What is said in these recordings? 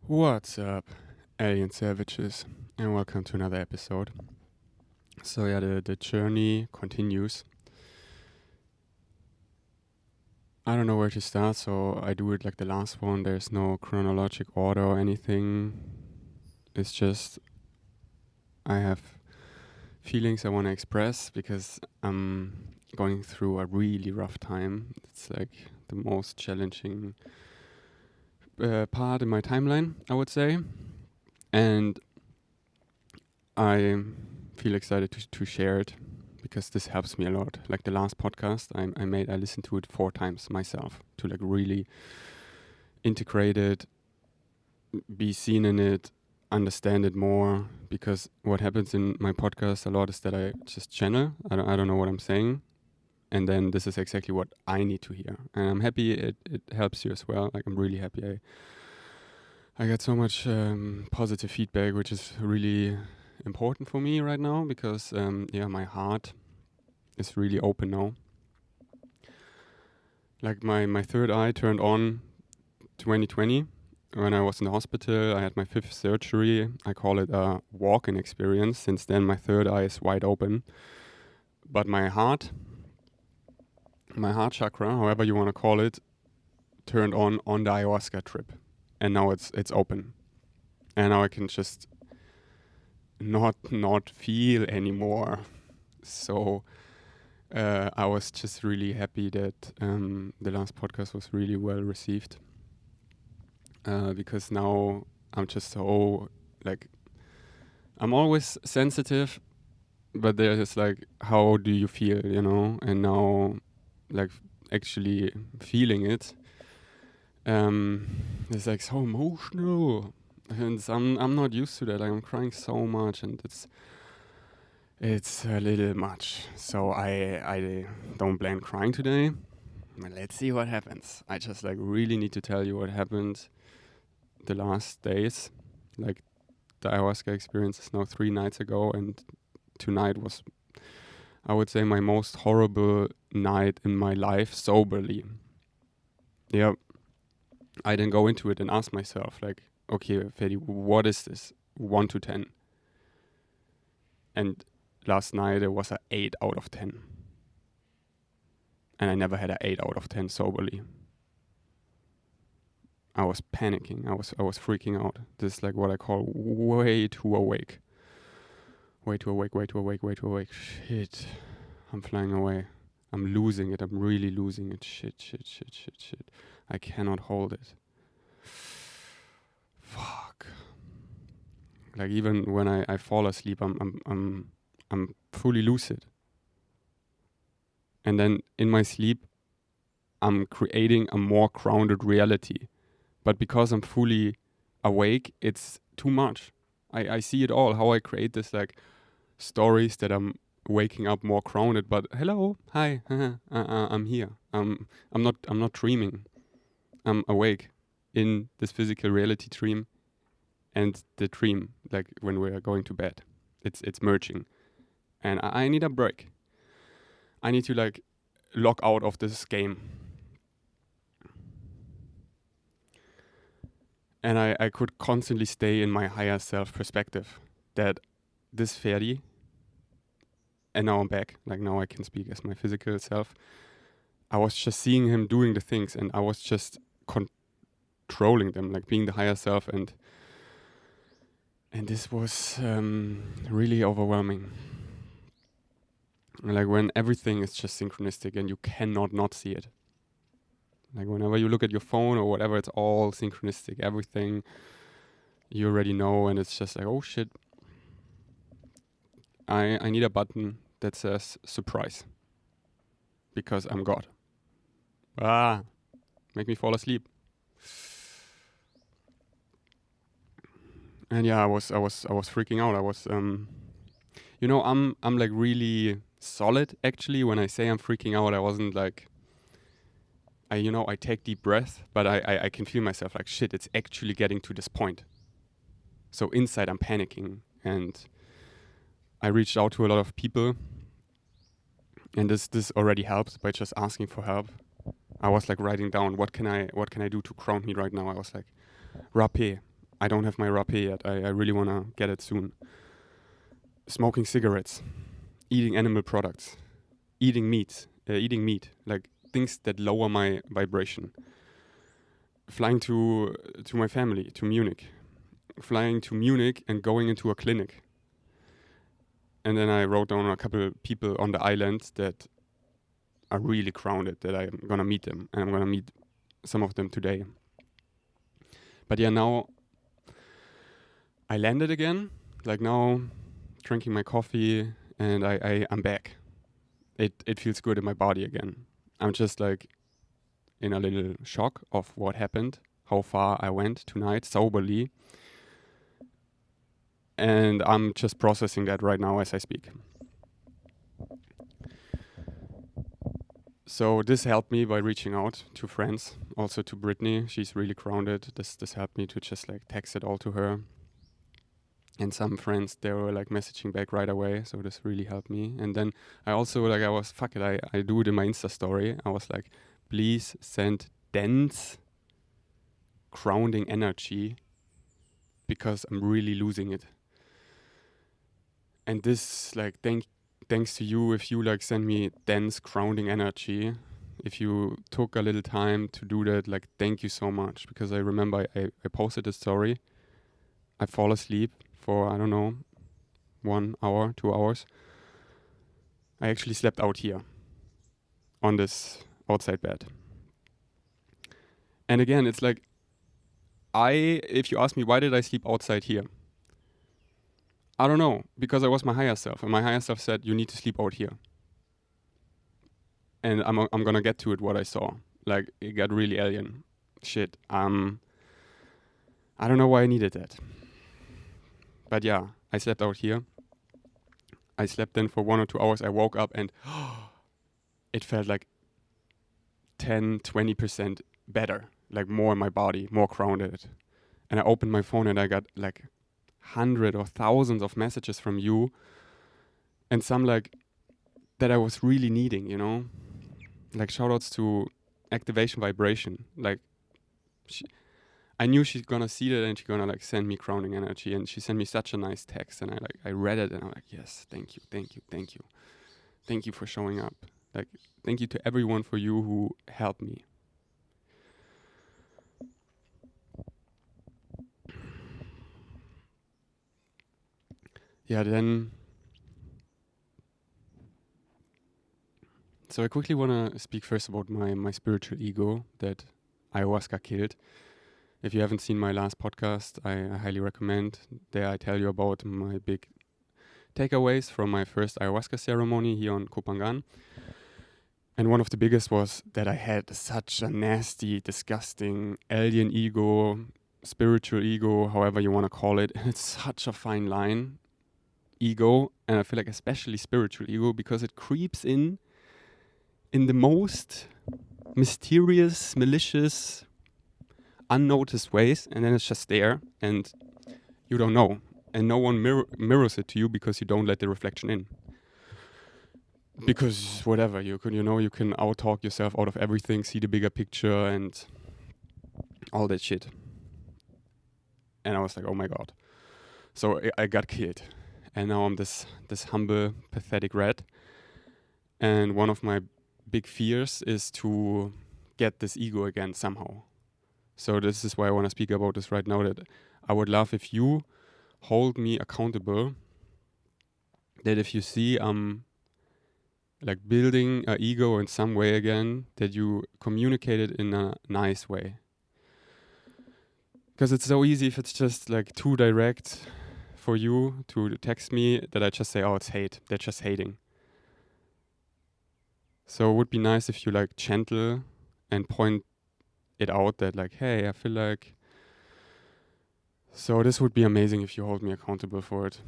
What's up, alien savages, and welcome to another episode. So yeah, the journey continues. I don't know where to start, so I do it like the last one. There's no chronologic order or anything. It's just I have feelings I want to express because I'm going through a really rough time. It's like the most challenging part in my timeline, I would say. And I feel excited to share it because this helps me a lot. Like the last podcast I listened to it 4 times myself to like really integrate it, be seen in it, understand it more. Because what happens in my podcast a lot is that I just channel. I don't know what I'm saying. And then this is exactly what I need to hear. And I'm happy it helps you as well. Like I'm really happy. I got so much positive feedback, which is really important for me right now because my heart is really open now. Like my third eye turned on 2020 when I was in the hospital. I had my 5th surgery. I call it a walk-in experience. Since then my third eye is wide open. But my heart chakra, however you want to call it, turned on the ayahuasca trip. And now it's open. And now I can just not feel anymore. So I was just really happy that the last podcast was really well received because now I'm just so like I'm always sensitive, but there's like how do you feel, you know? And now like actually feeling it, it's like so emotional, and I'm not used to that. Like I'm crying so much, and it's a little much. So I don't plan crying today. Let's see what happens. I just like really need to tell you what happened the last days. Like the ayahuasca experience is now 3 nights ago, and tonight was, I would say, my most horrible night in my life soberly. Yeah. I then go into it and ask myself like, okay, Ferdi, what is this? 1 to 10. And last night it was an 8 out of 10. And I never had an 8 out of 10 soberly. I was panicking. I was freaking out. This is like what I call way too awake. Way too awake. Shit. I'm flying away. I'm losing it. I'm really losing it. Shit. I cannot hold it. Fuck. Like even when I fall asleep, I'm fully lucid. And then in my sleep, I'm creating a more grounded reality. But because I'm fully awake, it's too much. I see it all, how I create this like stories that I'm waking up more grounded. But hello, hi, I'm here. I'm not dreaming. I'm awake in this physical reality dream, and the dream, like when we're going to bed, it's merging, and I need a break. I need to like log out of this game. And I could constantly stay in my higher self perspective that this Ferdi, and now I'm back, like now I can speak as my physical self. I was just seeing him doing the things, and I was just controlling them, like being the higher self, and this was really overwhelming. Like when everything is just synchronistic and you cannot not see it. Like whenever you look at your phone or whatever, it's all synchronistic. Everything you already know, and it's just like, oh shit. I need a button that says surprise. Because I'm God. Make me fall asleep. And yeah, I was freaking out. I was I'm like really solid actually. When I say I'm freaking out, I wasn't like I take deep breath, but I can feel myself like shit, it's actually getting to this point. So inside I'm panicking, and I reached out to a lot of people, and this already helps by just asking for help. I was like writing down what can I do to ground me right now. I was like, Rapé, I don't have my rapé yet. I really want to get it soon. Smoking cigarettes, eating animal products, eating meat, like things that lower my vibration. Flying to my family, to Munich. Flying to Munich and going into a clinic. And then I wrote down a couple people on the island that are really grounded, that I'm gonna meet them. And I'm gonna meet some of them today. But yeah, now I landed again. Like now, drinking my coffee, and I'm back. It feels good in my body again. I'm just like in a little shock of what happened, how far I went tonight soberly. And I'm just processing that right now as I speak. So this helped me by reaching out to friends, also to Brittany. She's really grounded. This helped me to just like text it all to her. And some friends, they were like messaging back right away. So this really helped me. And then I also like, I do it in my Insta story. I was like, please send dense grounding energy because I'm really losing it. And this like, thanks to you, if you like send me dense grounding energy, if you took a little time to do that, like thank you so much. Because I remember I posted a story. I fall asleep for, I don't know, 1 hour, 2 hours. I actually slept out here on this outside bed. And again, it's like, if you ask me, why did I sleep outside here? I don't know, because I was my higher self, and my higher self said, you need to sleep out here. And I'm gonna get to it, what I saw. Like, it got really alien. Shit. I don't know why I needed that. But yeah, I slept out here. I slept then for 1 or 2 hours. I woke up and it felt like 10, 20% better. Like more in my body, more grounded. And I opened my phone and I got like 100 or thousands of messages from you. And some like that I was really needing, you know? Like shout outs to Activation Vibration. Like I knew she's gonna see that and she's gonna like send me grounding energy. And she sent me such a nice text and I read it and I'm like, yes, thank you. Thank you for showing up. Like, thank you to everyone for you who helped me. Yeah, then. So I quickly want to speak first about my spiritual ego that ayahuasca killed. If you haven't seen my last podcast, I highly recommend. There I tell you about my big takeaways from my first ayahuasca ceremony here on Kopangan. And one of the biggest was that I had such a nasty, disgusting alien ego, spiritual ego, however you want to call it. And it's such a fine line, ego, and I feel like especially spiritual ego, because it creeps in the most mysterious, malicious, unnoticed ways, and then it's just there, and you don't know. And no one mirrors it to you because you don't let the reflection in. Because whatever, you can out-talk yourself out of everything, see the bigger picture, and all that shit. And I was like, oh my God. So I got killed. And now I'm this humble, pathetic rat. And one of my big fears is to get this ego again somehow. So this is why I want to speak about this right now, that I would love if you hold me accountable, that if you see like building an ego in some way again, that you communicate it in a nice way. Because it's so easy if it's just like too direct for you to text me, that I just say, oh, it's hate. They're just hating. So it would be nice if you like gentle and point it out that like, hey, I feel like. So this would be amazing if you hold me accountable for it.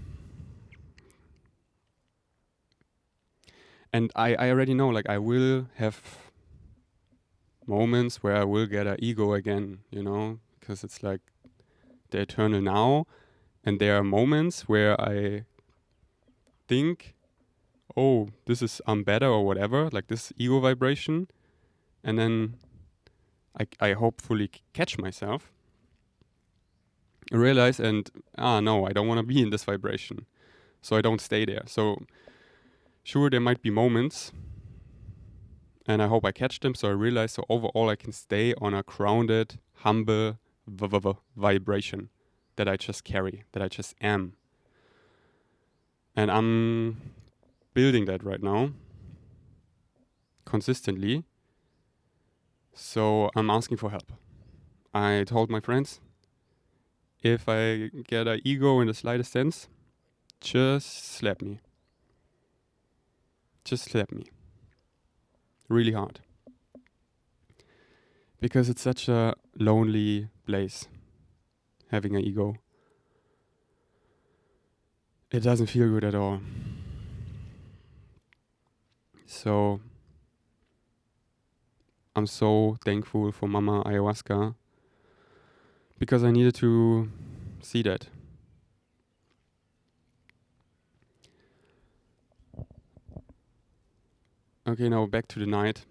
And I already know, like, I will have moments where I will get an ego again, you know, because it's like the eternal now. And there are moments where I think, oh, I'm better or whatever, like this ego vibration. And then I hopefully catch myself. realize and no, I don't want to be in this vibration, so I don't stay there. So sure, there might be moments, and I hope I catch them. So I realize, so overall, I can stay on a grounded, humble vibration that I just carry, that I just am, and I'm building that right now consistently. So I'm asking for help. I told my friends, if I get an ego in the slightest sense, just slap me. Just slap me. Really hard. Because it's such a lonely place, having an ego. It doesn't feel good at all. So I'm so thankful for Mama Ayahuasca, because I needed to see that. Okay, now back to the night.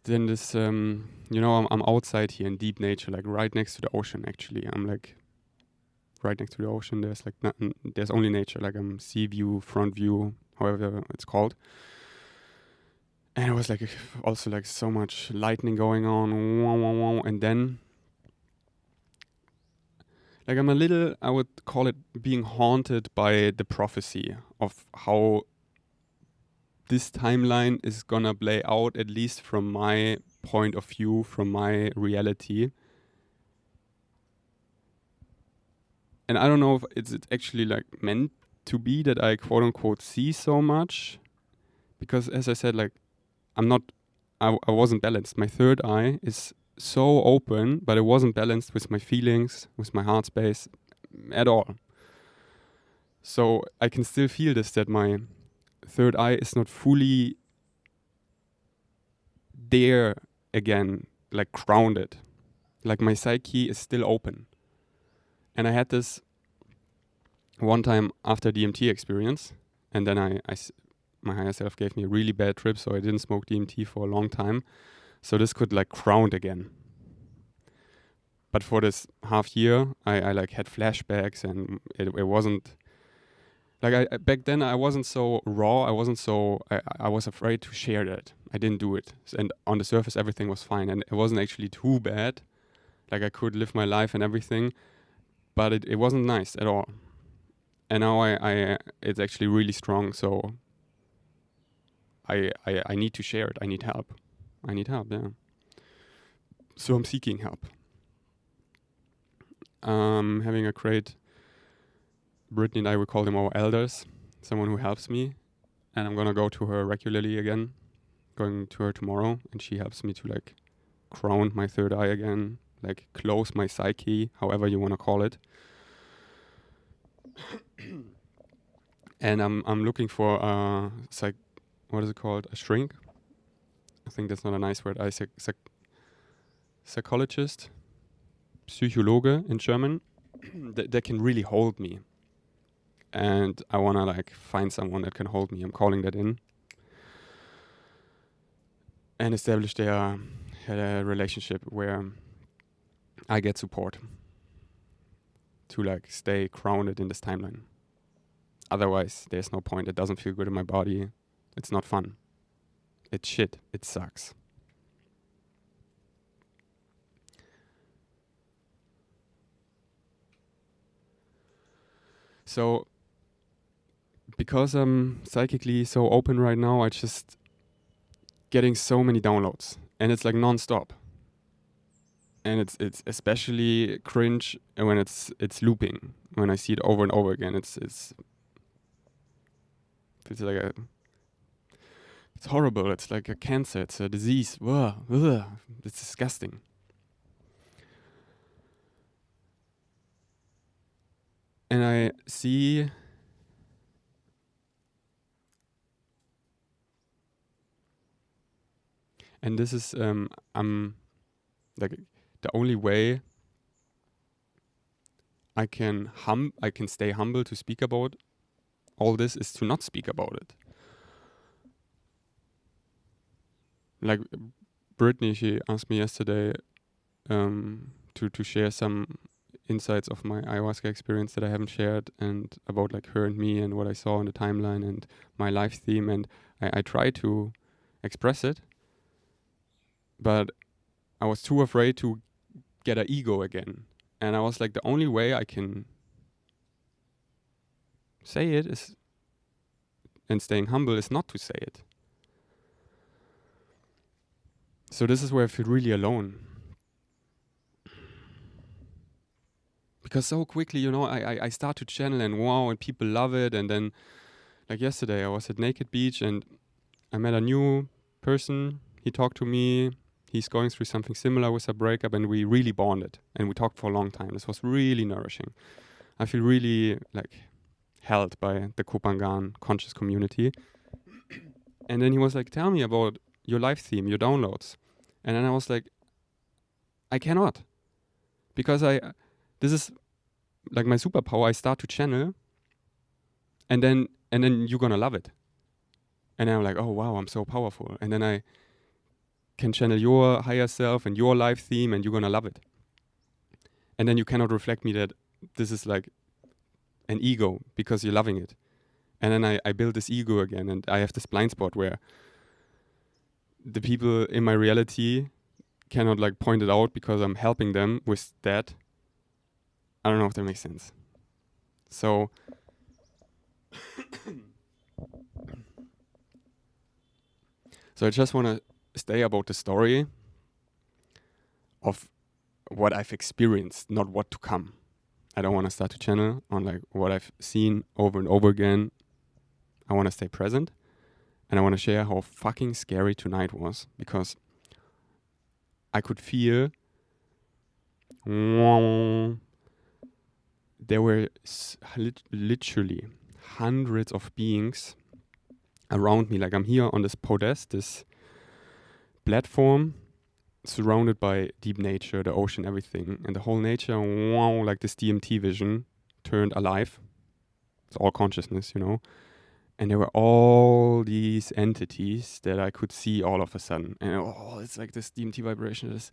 Then this, I'm outside here in deep nature, like right next to the ocean. Actually, I'm like right next to the ocean. There's like there's only nature, like sea view, front view, however it's called. And it was like also like so much lightning going on, and then like I'm a little, I would call it being haunted by the prophecy of how this timeline is gonna play out, at least from my point of view, from my reality. And I don't know if it's actually like meant to be that I quote unquote see so much, because as I said, like I wasn't balanced. My third eye is so open, but it wasn't balanced with my feelings, with my heart space at all. So I can still feel this, that my third eye is not fully there again, like grounded. Like my psyche is still open. And I had this one time after DMT experience, and then my higher self gave me a really bad trip, so I didn't smoke DMT for a long time. So this could like ground again. But for this half year, I like had flashbacks, and it wasn't like back then I wasn't so raw. I was afraid to share that. I didn't do it, and on the surface everything was fine, and it wasn't actually too bad. Like I could live my life and everything, but it wasn't nice at all. And now I it's actually really strong. So I need to share it. I need help. Yeah. So I'm seeking help. Having a great Brittany and I, we call them our elders, someone who helps me, and I'm gonna go to her regularly again. Going to her tomorrow, and she helps me to like ground my third eye again, like close my psyche, however you want to call it. And I'm looking for what is it called? A shrink? I think that's not a nice word. Psychologist, Psychologe in German, that can really hold me. And I wanna like find someone that can hold me. I'm calling that in. And establish a relationship where I get support to like stay grounded in this timeline. Otherwise, there's no point. It doesn't feel good in my body. It's not fun. It's shit. It sucks. So, because I'm psychically so open right now, I just getting so many downloads, and it's like non-stop. And it's especially cringe when it's looping. When I see it over and over again, it's like it's horrible. It's like a cancer. It's a disease. Ugh. It's disgusting. And I see and this is I'm like the only way I can stay humble to speak about all this is to not speak about it. like Brittany, she asked me yesterday to share some insights of my ayahuasca experience that I haven't shared, and about like her and me and what I saw on the timeline and my life theme, and I try to express it, but I was too afraid to get an ego again. And I was like, the only way I can say it is, and staying humble, is not to say it. So this is where I feel really alone. Because so quickly, you know, I start to channel and wow, and people love it. And then, like yesterday, I was at Naked Beach and I met a new person. He talked to me. He's going through something similar with a breakup, and we really bonded. And we talked for a long time. This was really nourishing. I feel really like held by the Kopangan conscious community. And then he was like, tell me about your life theme, your downloads. And then I was like, I cannot. Because this is like my superpower. I start to channel, and then you're gonna love it. And I'm like, oh wow, I'm so powerful. And then I can channel your higher self and your life theme, and you're gonna love it. And then you cannot reflect me that this is like an ego because you're loving it. And then I build this ego again, and I have this blind spot where the people in my reality cannot like point it out because I'm helping them with that. I don't know if that makes sense. So I just want to stay about the story of what I've experienced, not what to come. I don't want to start to channel on like what I've seen over and over again. I want to stay present, and I want to share how fucking scary tonight was, because I could feel there were literally hundreds of beings around me. Like I'm here on this podest, this platform, surrounded by deep nature, the ocean, everything. And the whole nature, like this DMT vision, turned alive. It's all consciousness, you know. And there were all these entities that I could see all of a sudden. And it's like this DMT vibration is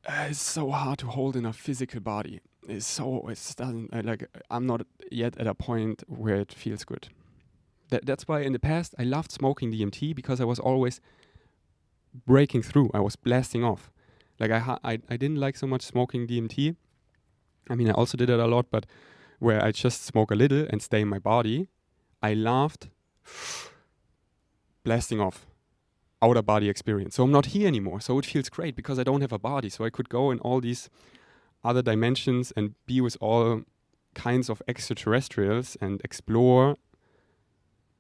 it's so hard to hold in a physical body. I'm not yet at a point where it feels good. That's why in the past I loved smoking DMT, because I was always breaking through. I was blasting off. Like I didn't like so much smoking DMT. I mean, I also did it a lot, but where I just smoke a little and stay in my body, I loved blasting off, outer body experience. So I'm not here anymore. So it feels great because I don't have a body. So I could go in all these other dimensions and be with all kinds of extraterrestrials and explore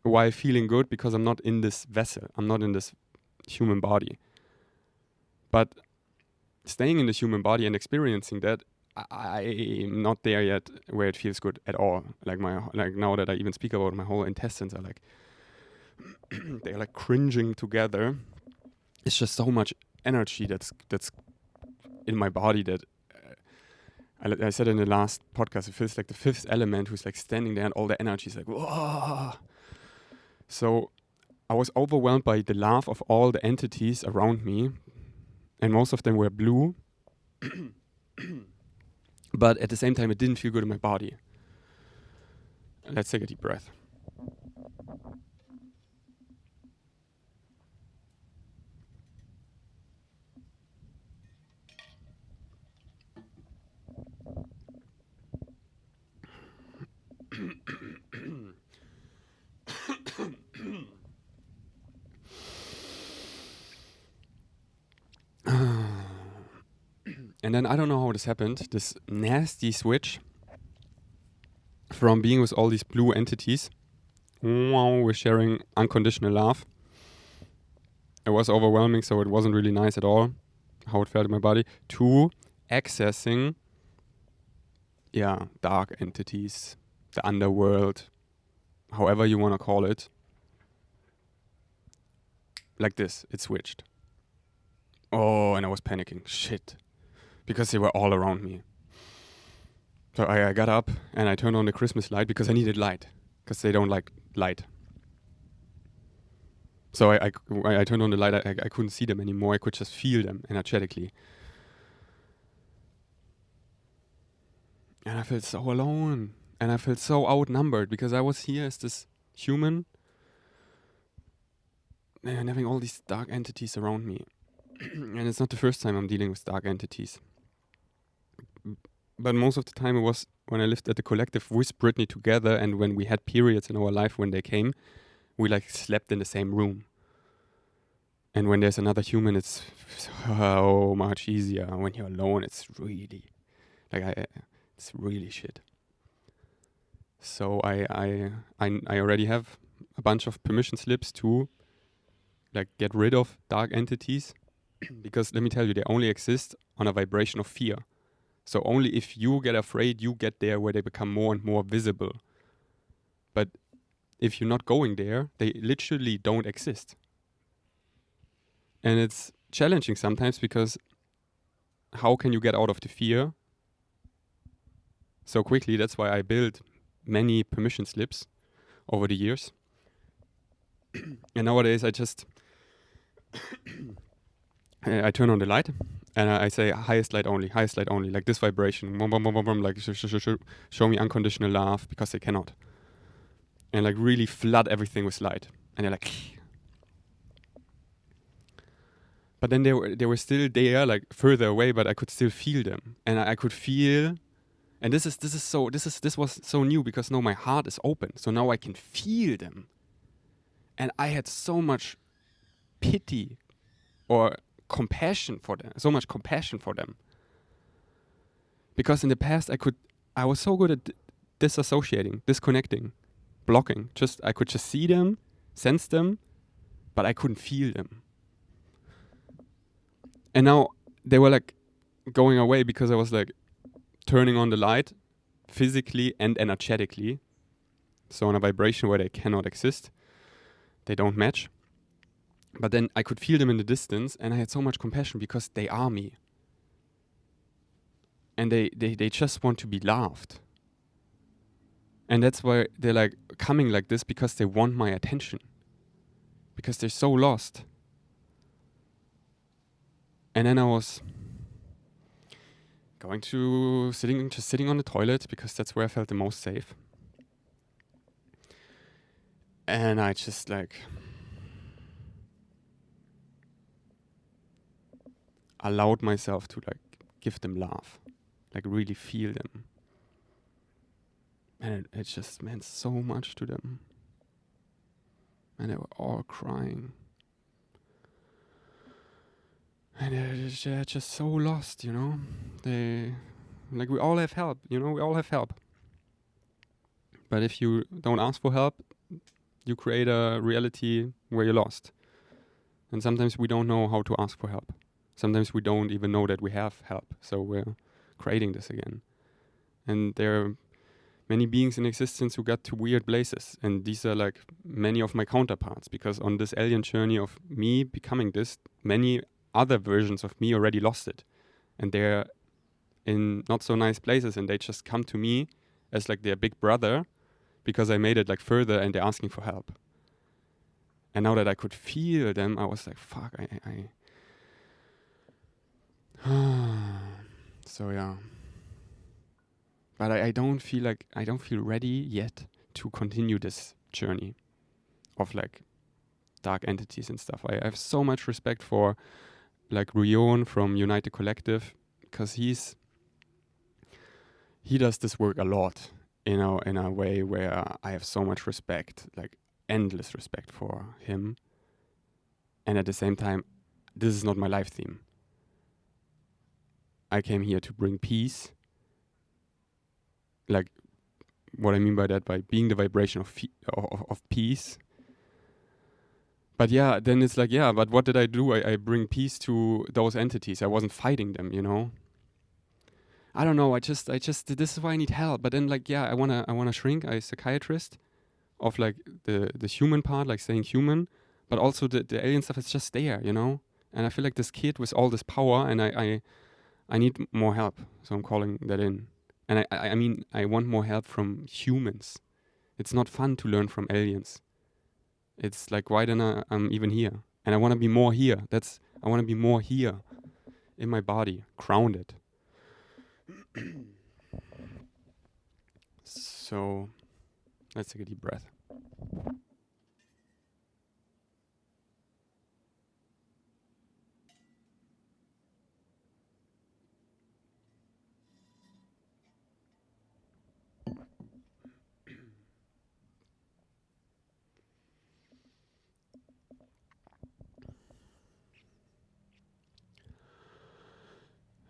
while feeling good, because I'm not in this vessel. I'm not in this human body. But staying in the human body and experiencing that, I'm not there yet where it feels good at all. Like now that I even speak about it, my whole intestines are like they're like cringing together. It's just so much energy that's in my body that I said in the last podcast, it feels like the fifth element who's like standing there, and all the energy is like, whoa. So I was overwhelmed by the love of all the entities around me, and most of them were blue. But at the same time, it didn't feel good in my body. Let's take a deep breath. And then I don't know how this happened, this nasty switch from being with all these blue entities, we're sharing unconditional love. It was overwhelming, so it wasn't really nice at all how it felt in my body, to accessing, dark entities, the underworld, however you want to call it. Like this, it switched. Oh, and I was panicking. Shit. Because they were all around me. So I got up and I turned on the Christmas light because I needed light. Because they don't like light. So I turned on the light. I couldn't see them anymore. I could just feel them energetically. And I felt so alone. And I felt so outnumbered because I was here as this human and having all these dark entities around me. And it's not the first time I'm dealing with dark entities. But most of the time it was when I lived at the collective with Brittany together, and when we had periods in our life when they came, we like slept in the same room. And when there's another human, it's so much easier. When you're alone, it's really, it's really shit. So I already have a bunch of permission slips to like get rid of dark entities, because let me tell you, they only exist on a vibration of fear. So only if you get afraid, you get there where they become more and more visible. But if you're not going there, they literally don't exist. And it's challenging sometimes, because how can you get out of the fear so quickly? That's why I built many permission slips over the years. And nowadays I just I turn on the light and I say highest light only, like this vibration, like show me unconditional love, because they cannot. And like really flood everything with light. And they're like, but then they were still there, like further away, but I could still feel them. And I could feel, and this was so new, because now my heart is open. So now I can feel them. And I had so much pity or compassion for them, because in the past I was so good at disassociating, disconnecting, blocking. I could just see them, sense them, but I couldn't feel them. And now they were like going away, because I was like turning on the light physically and energetically. So on a vibration where they cannot exist, they don't match. But then I could feel them in the distance, and I had so much compassion, because they are me. And they just want to be loved. And that's why they're like coming like this, because they want my attention. Because they're so lost. And then I was sitting on the toilet, because that's where I felt the most safe. And I just like allowed myself to like give them love, like really feel them. And it just meant so much to them. And they were all crying. And they're just so lost, you know? Like we all have help, you know? We all have help. But if you don't ask for help, you create a reality where you're lost. And sometimes we don't know how to ask for help. Sometimes we don't even know that we have help. So we're creating this again. And there are many beings in existence who got to weird places. And these are like many of my counterparts, because on this alien journey of me becoming this, many other versions of me already lost it. And they're in not so nice places, and they just come to me as like their big brother, because I made it like further, and they're asking for help. And now that I could feel them, I was like, fuck, so yeah. But I don't feel ready yet to continue this journey of like dark entities and stuff. I have so much respect for like Rion from Unite the Collective, because he does this work a lot, in a way where I have so much respect, like endless respect for him. And at the same time, this is not my life theme. I came here to bring peace. Like, what I mean by that, by being the vibration of peace. But yeah, then it's like, yeah, but what did I do? I bring peace to those entities. I wasn't fighting them, you know? I don't know. I just, this is why I need help. But then like, yeah, I wanna shrink. I'm a psychiatrist of like the human part, like staying human, but also the alien stuff is just there, you know? And I feel like this kid with all this power, and I need more help. So I'm calling that in. And I mean, I want more help from humans. It's not fun to learn from aliens. It's like, why then I'm even here? And I want to be more here. I want to be more here in my body, grounded. So let's take a deep breath.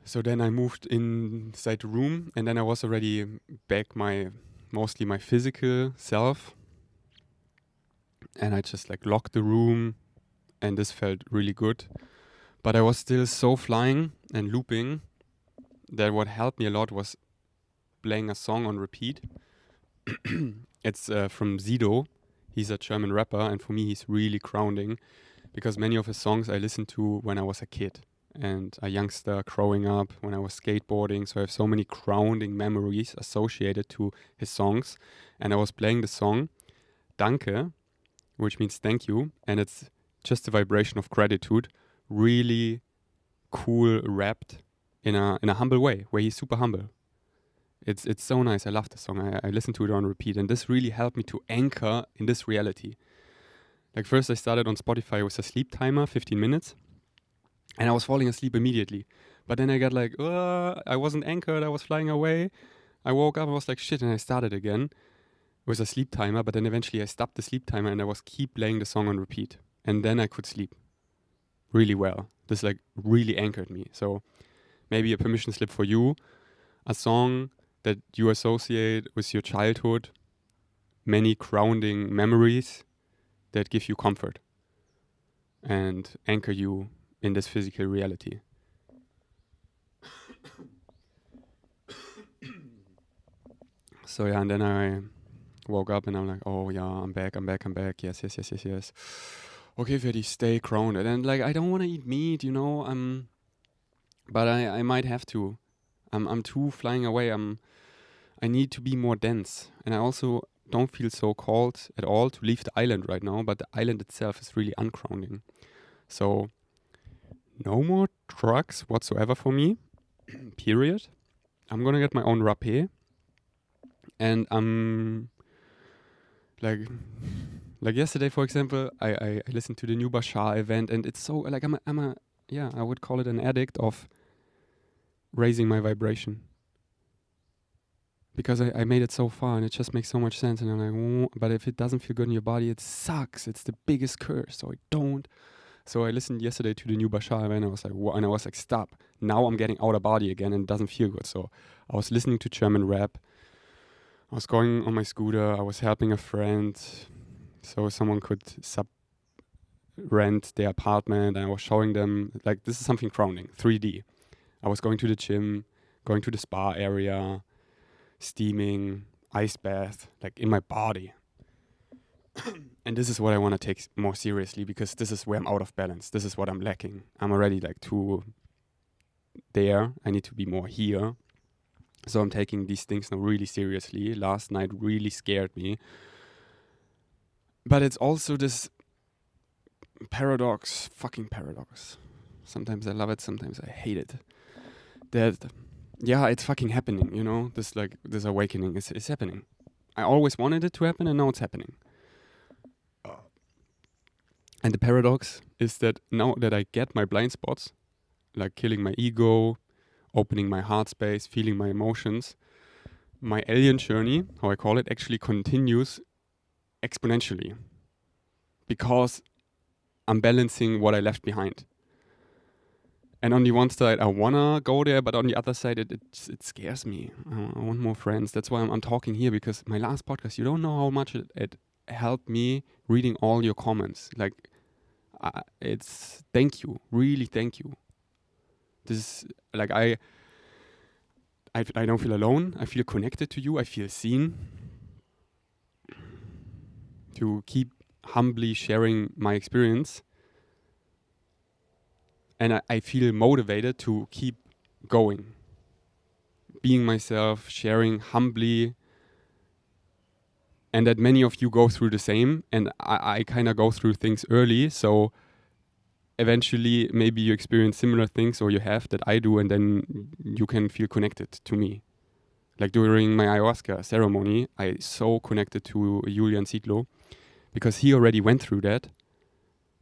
So then I moved inside the room, and then I was already back mostly my physical self. And I just like locked the room, and this felt really good. But I was still so flying and looping that what helped me a lot was playing a song on repeat. It's from Sido. He's a German rapper, and for me, he's really grounding because many of his songs I listened to when I was a kid and a youngster growing up when I was skateboarding. So I have so many grounding memories associated to his songs. And I was playing the song Danke, which means thank you, and it's just a vibration of gratitude, really cool, rapped in a humble way, where he's super humble. It's so nice. I love the song. I listened to it on repeat, and this really helped me to anchor in this reality. Like first, I started on Spotify with a sleep timer, 15 minutes, and I was falling asleep immediately. But then I got like, I wasn't anchored. I was flying away. I woke up. I was like, shit, and I started again with a sleep timer. But then eventually, I stopped the sleep timer, and I was keep playing the song on repeat, and then I could sleep really well. This like really anchored me. So maybe a permission slip for you, a song that you associate with your childhood, many grounding memories that give you comfort and anchor you in this physical reality. So yeah, and then I woke up and I'm like, oh yeah, I'm back. Yes. Okay, Ferdi, stay grounded. And like, I don't want to eat meat, but I might have to. I'm too flying away. I need to be more dense. And I also don't feel so called at all to leave the island right now, but the island itself is really ungrounding. So no more drugs whatsoever for me, period. I'm gonna get my own rapé. And I'm like yesterday, for example, I listened to the new Bashar event, and it's so like I would call it an addict of raising my vibration. Because I made it so far and it just makes so much sense. And I'm like, but if it doesn't feel good in your body, it sucks. It's the biggest curse. So I don't. So I listened yesterday to the new Bashar and I was like, and I was like, stop. Now I'm getting out of body again and it doesn't feel good. So I was listening to German rap. I was going on my scooter. I was helping a friend so someone could rent their apartment. And I was showing them, like, this is something grounding, 3D. I was going to the gym, going to the spa area, steaming, ice bath, like in my body. And this is what I want to take more seriously because this is where I'm out of balance. This is what I'm lacking. I'm already like too there. I need to be more here. So I'm taking these things now really seriously. Last night really scared me. But it's also this fucking paradox. Sometimes I love it, sometimes I hate it. That, yeah, it's fucking happening, this awakening is happening. I always wanted it to happen and now it's happening. And the paradox is that now that I get my blind spots, like killing my ego, opening my heart space, feeling my emotions, my alien journey, how I call it, actually continues exponentially. Because I'm balancing what I left behind. And on the one side, I want to go there, but on the other side, it scares me. I want more friends. That's why I'm talking here, because my last podcast, you don't know how much it helped me reading all your comments. Like, it's thank you, really thank you. This is like I don't feel alone. I feel connected to you. I feel seen. To keep humbly sharing my experience, and I feel motivated to keep going, being myself, sharing humbly and that many of you go through the same, and I kind of go through things early, so eventually maybe you experience similar things, or you have that I do, and then you can feel connected to me. Like during my ayahuasca ceremony, I so connected to Julian Zietlow because he already went through that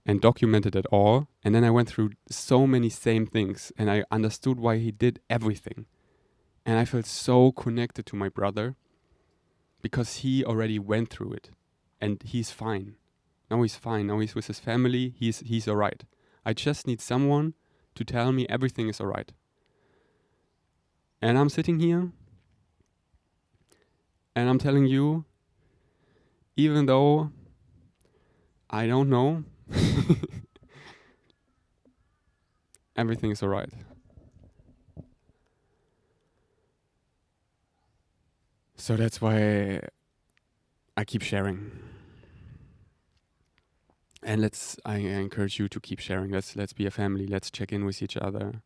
and documented it all. And then I went through so many same things, and I understood why he did everything. And I felt so connected to my brother because he already went through it, and he's fine. Now he's fine. Now he's with his family. He's all right. I just need someone to tell me everything is all right. And I'm sitting here, and I'm telling you, even though I don't know, everything is all right. So that's why I keep sharing. And I encourage you to keep sharing. Let's be a family. Let's check in with each other.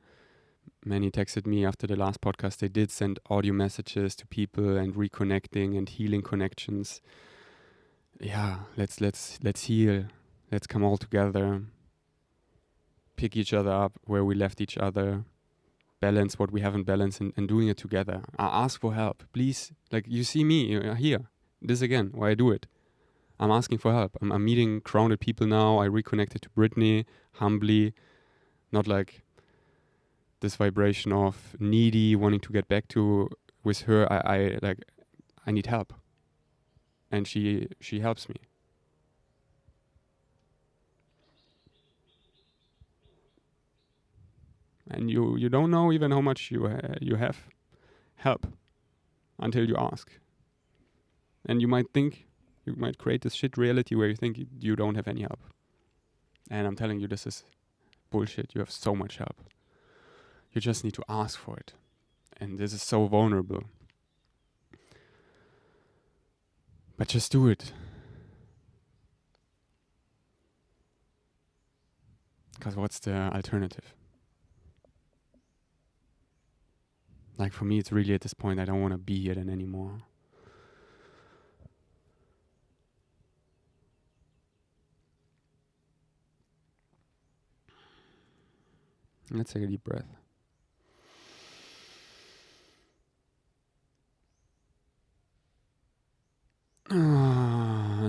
Many texted me after the last podcast. They did send audio messages to people and reconnecting and healing connections. Yeah, let's heal. Let's come all together. Pick each other up where we left each other. Balance what we haven't balanced, and doing it together. Ask for help, please. Like, you see me here. This again, why I do it. I'm asking for help. I'm meeting grounded people now. I reconnected to Brittany humbly, not like this vibration of needy, wanting to get back to with her. I need help, and she helps me. And you don't know even how much you have help until you ask. And you might create this shit reality where you think you don't have any help. And I'm telling you, this is bullshit. You have so much help. You just need to ask for it. And this is so vulnerable. But just do it. Because what's the alternative? Like, for me, it's really at this point, I don't want to be here then anymore. Let's take a deep breath.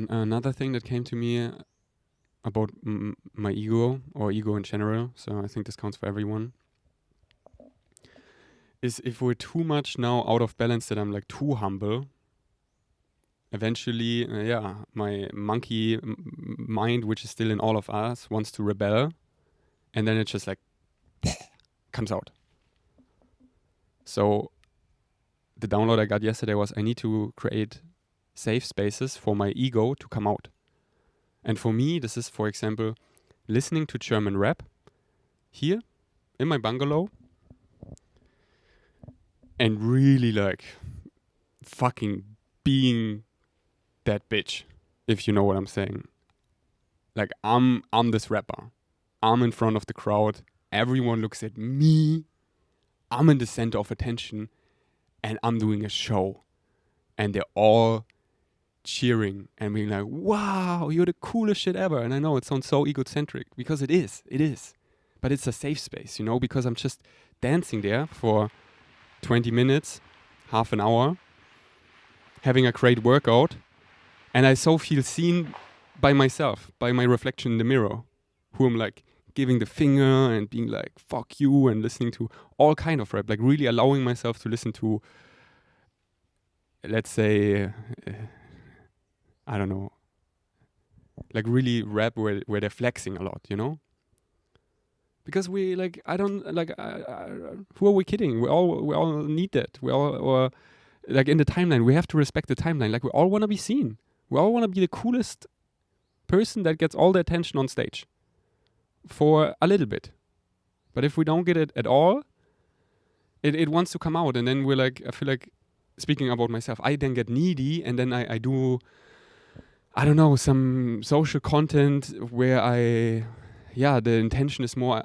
Another thing that came to me about my ego, or ego in general, so I think this counts for everyone, is if we're too much now out of balance, that I'm like too humble, eventually, my monkey mind, which is still in all of us, wants to rebel, and then it just like comes out. So the download I got yesterday was, I need to create safe spaces for my ego to come out. And for me, this is, for example, listening to German rap here in my bungalow and really like fucking being that bitch, if you know what I'm saying. Like, I'm this rapper. I'm in front of the crowd. Everyone looks at me. I'm in the center of attention, and I'm doing a show. And they're all cheering and being like, wow, you're the coolest shit ever. And I know it sounds so egocentric, because it is. But it's a safe space, because I'm just dancing there for 20 minutes, half an hour, having a great workout. And I so feel seen by myself, by my reflection in the mirror, who I'm like giving the finger and being like, fuck you, and listening to all kind of rap, like really allowing myself to listen to, let's say, I don't know, like really rap where they're flexing a lot, Because we like, I don't like, who are we kidding? We all need that. We all, or like in the timeline, we have to respect the timeline. Like, we all want to be seen. We all want to be the coolest person that gets all the attention on stage for a little bit. But if we don't get it at all, it wants to come out. And then we're like, I feel like, speaking about myself, I then get needy, and then I do, I don't know, some social content where the intention is more,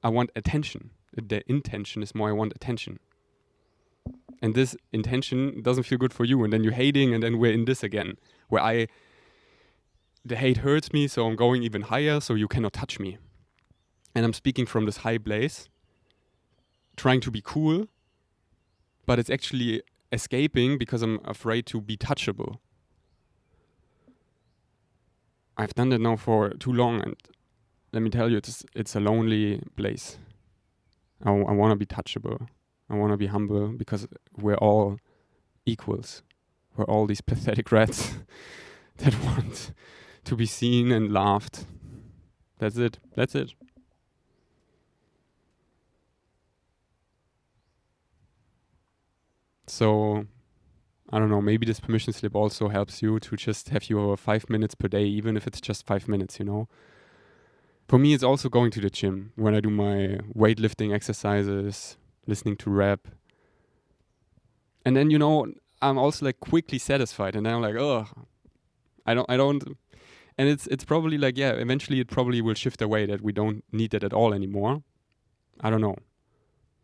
I want attention. The intention is more, I want attention. And this intention doesn't feel good for you. And then you're hating, and then we're in this again, where the hate hurts me, so I'm going even higher, so you cannot touch me. And I'm speaking from this high place, trying to be cool, but it's actually escaping because I'm afraid to be touchable. I've done that now for too long, and let me tell you, it's a lonely place. I want to be touchable. I want to be humble, because we're all equals. We're all these pathetic rats that want to be seen and laughed. That's it. So, I don't know, maybe this permission slip also helps you to just have your 5 minutes per day, even if it's just 5 minutes, For me, it's also going to the gym when I do my weightlifting exercises, listening to rap. And then, I'm also like quickly satisfied, and then I'm like, oh, I don't. And it's probably like, yeah, eventually it probably will shift away that we don't need that at all anymore. I don't know.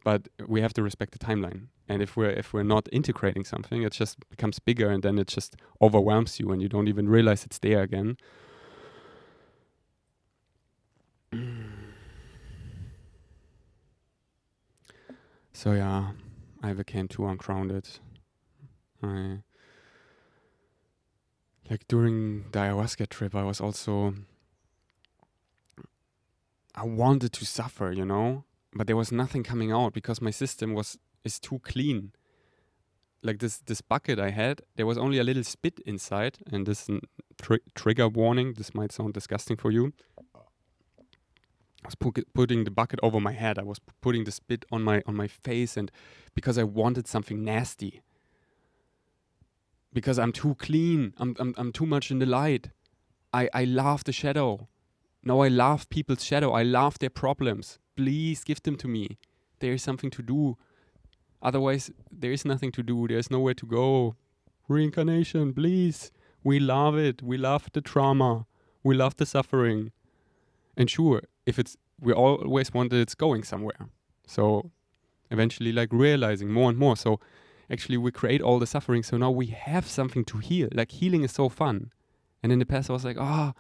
But we have to respect the timeline. And if we're not integrating something, it just becomes bigger, and then it just overwhelms you, and you don't even realize it's there again. So yeah, I became too ungrounded. Like during the ayahuasca trip, I wanted to suffer, but there was nothing coming out because my system is too clean. Like this bucket I had, there was only a little spit inside, and this trigger warning. This might sound disgusting for you. I was putting the bucket over my head. I was putting the spit on my face, and because I wanted something nasty. Because I'm too clean. I'm too much in the light. I love the shadow. Now I love people's shadow. I love their problems. Please give them to me. There is something to do. Otherwise, there is nothing to do. There's nowhere to go. Reincarnation, please. We love it. We love the trauma. We love the suffering. And sure, we always want that it's going somewhere. So eventually, like realizing more and more. So actually, we create all the suffering. So now we have something to heal. Like healing is so fun. And in the past, I was like, I'm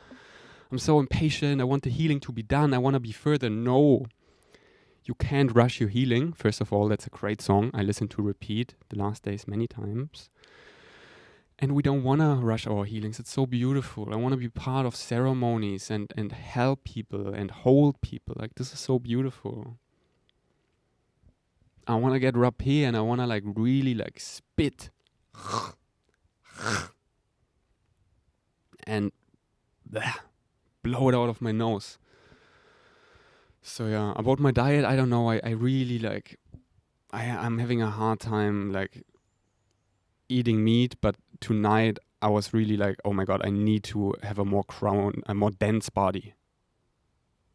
so impatient. I want the healing to be done. I want to be further. No. You can't rush your healing. First of all, that's a great song. I listened to repeat The Last Days many times. And we don't want to rush our healings. It's so beautiful. I want to be part of ceremonies and help people and hold people. Like, this is so beautiful. I want to get rapé, and I want to like really like spit. And blow it out of my nose. So yeah, about my diet, I don't know. I really like, I'm having a hard time like eating meat, but tonight I was really like, oh my God, I need to have a more dense body.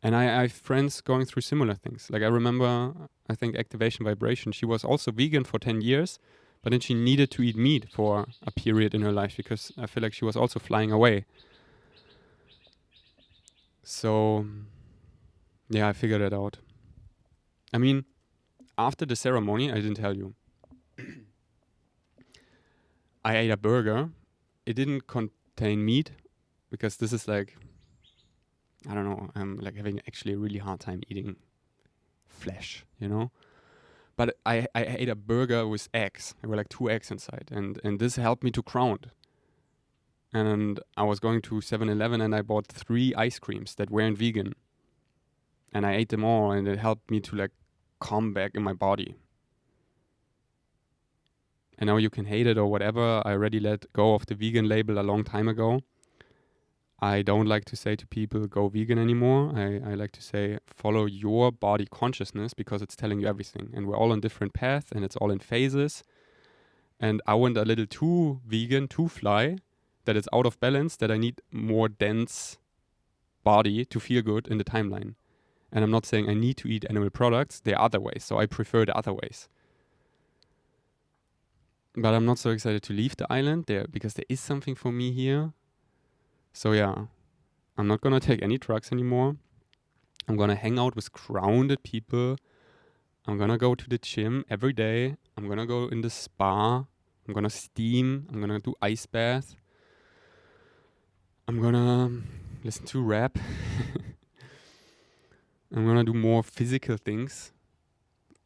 And I have friends going through similar things. Like I remember, I think Activation Vibration, she was also vegan for 10 years, but then she needed to eat meat for a period in her life because I feel like she was also flying away. So yeah, I figured it out. I mean, after the ceremony, I didn't tell you. I ate a burger. It didn't contain meat because this is like, I don't know, I'm like having actually a really hard time eating flesh, But I ate a burger with eggs. There were like 2 eggs inside, and this helped me to ground. And I was going to 7-Eleven and I bought 3 ice creams that weren't vegan. And I ate them all, and it helped me to like calm back in my body. And now you can hate it or whatever. I already let go of the vegan label a long time ago. I don't like to say to people, go vegan anymore. I like to say, follow your body consciousness because it's telling you everything. And we're all on different paths, and it's all in phases. And I went a little too vegan, too fly, that it's out of balance, that I need more dense body to feel good in the timeline. And I'm not saying I need to eat animal products. There are other ways. So I prefer the other ways. But I'm not so excited to leave the island there because there is something for me here. So yeah, I'm not going to take any drugs anymore. I'm going to hang out with grounded people. I'm gonna go to the gym every day. I'm gonna go in the spa. I'm gonna steam. I'm gonna do ice bath. I'm gonna listen to rap. I'm gonna do more physical things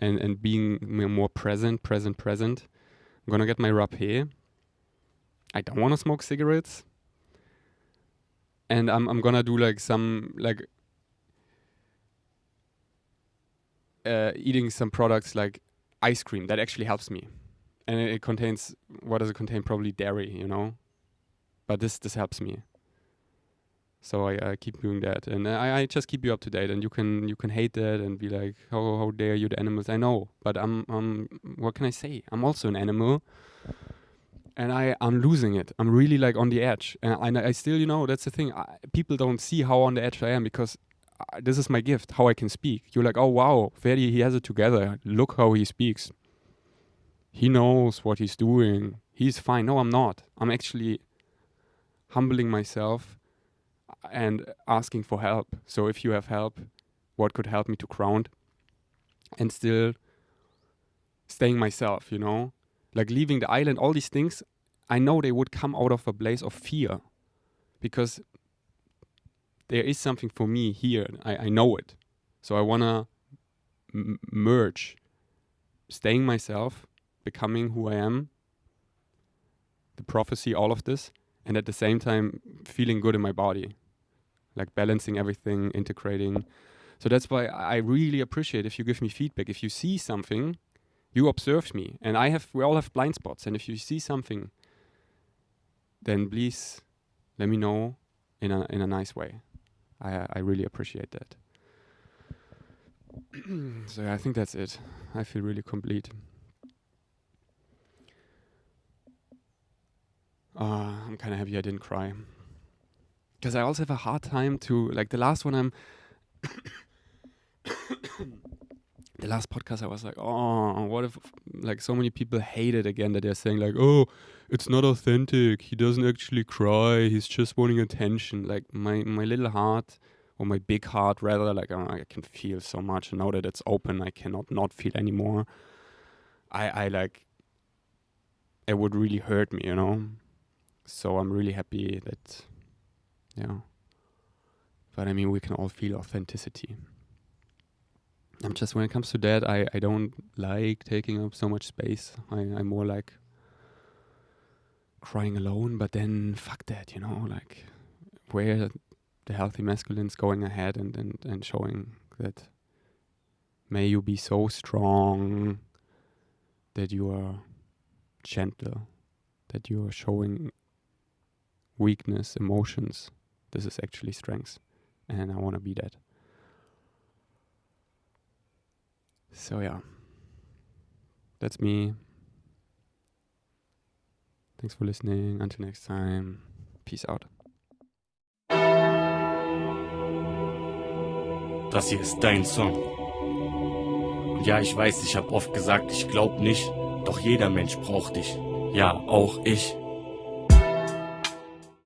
and being more present. I'm gonna get my rapé. I don't wanna smoke cigarettes. And I'm gonna do like some like eating some products like ice cream that actually helps me. And it contains, what does it contain? Probably dairy, you know? But this helps me. So I keep doing that, and I just keep you up to date. And you can hate that and be like, how dare you, the animals? I know, but I'm what can I say? I'm also an animal, and I'm losing it. I'm really like on the edge, and I still, you know, that's the thing. People don't see how on the edge I am because this is my gift, how I can speak. You're like, oh wow, Ferdi, he has it together. Look how he speaks. He knows what he's doing. He's fine. No, I'm not. I'm actually humbling myself and asking for help. So if you have help, what could help me to ground and still staying myself, you know? Like leaving the island, all these things, I know they would come out of a place of fear because there is something for me here. I know it. So I want to merge staying myself, becoming who I am, the prophecy, all of this, and at the same time feeling good in my body. Like balancing everything, integrating. So that's why I really appreciate if you give me feedback. If you see something, you observe me. And we all have blind spots. And if you see something, then please let me know in a nice way. I really appreciate that. So yeah, I think that's it. I feel really complete. I'm kind of happy I didn't cry. Because I also have a hard time to, like the last one the last podcast I was like, oh, what if like so many people hate it again that they're saying like, oh, it's not authentic. He doesn't actually cry. He's just wanting attention. Like my little heart, or my big heart rather, like I can feel so much. And now that it's open, I cannot not feel anymore. I like, it would really hurt me, you know? So I'm really happy that, yeah. But I mean, we can all feel authenticity. I'm just, when it comes to that, I don't like taking up so much space. I'm more like crying alone, but then fuck that, you know, like where the healthy masculine's going ahead and showing that may you be so strong that you are gentle, that you are showing weakness, emotions. This is actually strength, and I want to be that. So yeah, that's me. Thanks for listening. Until next time. Peace out. Das hier ist dein Song. Und ja, ich weiß, ich hab oft gesagt, ich glaub nicht, doch jeder Mensch braucht dich. Ja, auch ich.